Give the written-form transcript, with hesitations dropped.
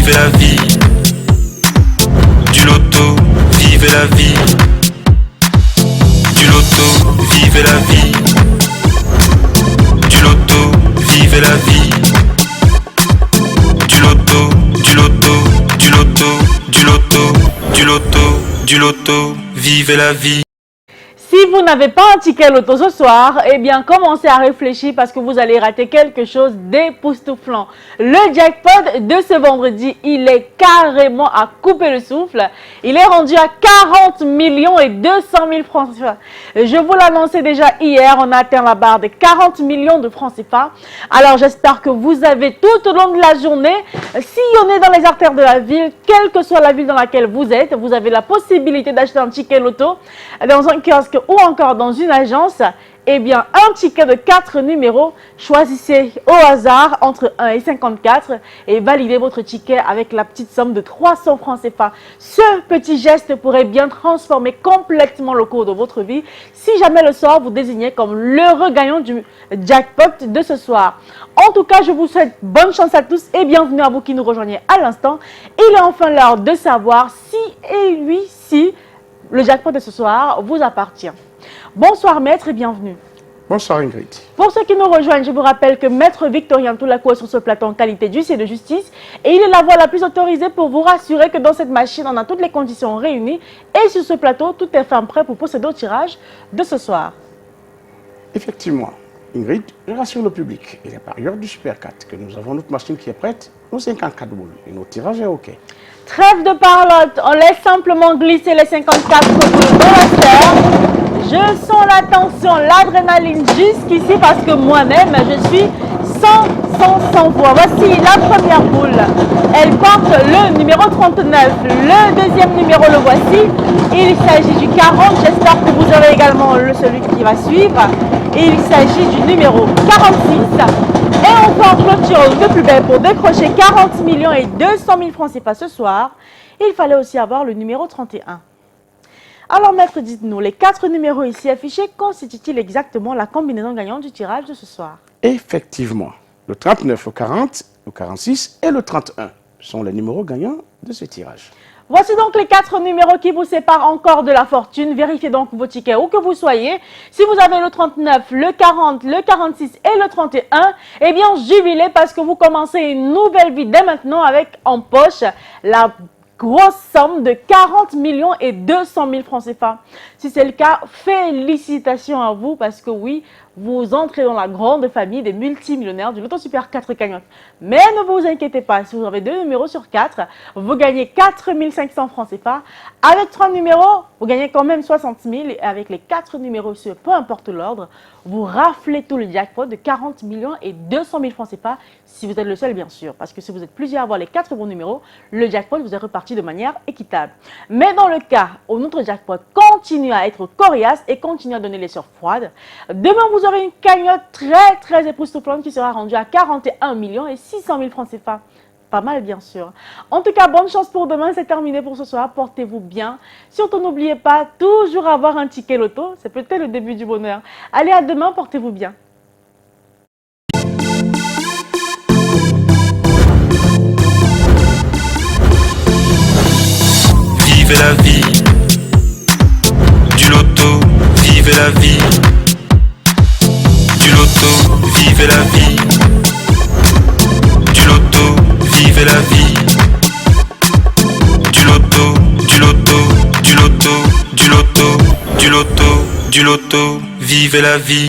vivez la vie. Du loto, vivez la vie. Du loto, vivez la vie. Du loto, vivez la vie. Du loto, du loto, du loto, du loto, du loto, du loto, vivez la vie. Si vous n'avez pas un ticket loto ce soir, eh bien commencez à réfléchir parce que vous allez rater quelque chose d'époustouflant. Le jackpot de ce vendredi, il est carrément à couper le souffle. Il est rendu à 40 millions et 200 000 francs CFA. Je vous l'annonçais déjà hier, on a atteint la barre de 40 millions de francs CFA. Alors j'espère que vous avez tout au long de la journée sillonné dans les artères de la ville, quelle que soit la ville dans laquelle vous êtes, vous avez la possibilité d'acheter un ticket loto dans un kiosque ou encore dans une agence. Eh bien, un ticket de 4 numéros, choisissez au hasard entre 1 et 54 et validez votre ticket avec la petite somme de 300 francs CFA. Ce petit geste pourrait bien transformer complètement le cours de votre vie si jamais le sort vous désignait comme l'heureux gagnant du jackpot de ce soir. En tout cas, je vous souhaite bonne chance à tous et bienvenue à vous qui nous rejoignez à l'instant. Il est enfin l'heure de savoir si le jackpot de ce soir vous appartient. Bonsoir maître et bienvenue. Bonsoir Ingrid. Pour ceux qui nous rejoignent, je vous rappelle que maître Victorien Toulakou est sur ce plateau en qualité d'huissier de justice et il est la voix la plus autorisée pour vous rassurer que dans cette machine, on a toutes les conditions réunies et sur ce plateau, tout est fait prêt pour procéder au tirage de ce soir. Effectivement, Ingrid, je rassure le public. Il est par ailleurs du Super 4 que nous avons notre machine qui est prête, nos 54 boules et notre tirage est OK. Trêve de parlotte, on laisse simplement glisser les 54 boules dans la sphère. Je sens la tension, l'adrénaline jusqu'ici parce que moi-même, je suis sans voix. Voici la première boule. Elle porte le numéro 39. Le deuxième numéro, le voici. Il s'agit du 40. J'espère que vous aurez également celui qui va suivre. Il s'agit du numéro 46. Et on va en clôture de plus belle pour décrocher 40 millions et 200 000 francs CFA ce soir. Il fallait aussi avoir le numéro 31. Alors maître, dites-nous, les 4 numéros ici affichés constituent-ils exactement la combinaison gagnante du tirage de ce soir? Effectivement, le 39, le 40, le 46 et le 31 sont les numéros gagnants de ce tirage. Voici donc les 4 numéros qui vous séparent encore de la fortune. Vérifiez donc vos tickets où que vous soyez. Si vous avez le 39, le 40, le 46 et le 31, eh bien jubilez parce que vous commencez une nouvelle vie dès maintenant avec en poche la grosse somme de 40 millions et 200 000 francs CFA. Si c'est le cas, félicitations à vous parce que oui, vous entrez dans la grande famille des multimillionnaires du Loto Super 4 cagnotte. Mais ne vous inquiétez pas, si vous avez 2 numéros sur 4, vous gagnez 4 500 francs CFA. Avec 3 numéros, vous gagnez quand même 60 000 et avec les 4 numéros sur peu importe l'ordre, vous raflez tout le jackpot de 40 millions et 200 000 francs CFA si vous êtes le seul bien sûr. Parce que si vous êtes plusieurs à avoir les 4 bons numéros, le jackpot vous est reparti de manière équitable. Mais dans le cas où notre jackpot continue à être coriace et continue à donner les sueurs froides, demain vous aurez une cagnotte très époustouflante qui sera rendue à 41 millions et 600 000 francs CFA. Pas mal bien sûr. En tout cas, bonne chance pour demain, c'est terminé pour ce soir. Portez-vous bien. Surtout n'oubliez pas, toujours avoir un ticket loto, c'est peut-être le début du bonheur. Allez, à demain, portez-vous bien. Vivez la vie. Du loto, vivez la vie. Du loto, vivez la vie. Du loto, vivez la vie. Du loto, du loto, du loto, du loto, du loto, du loto, vivez la vie.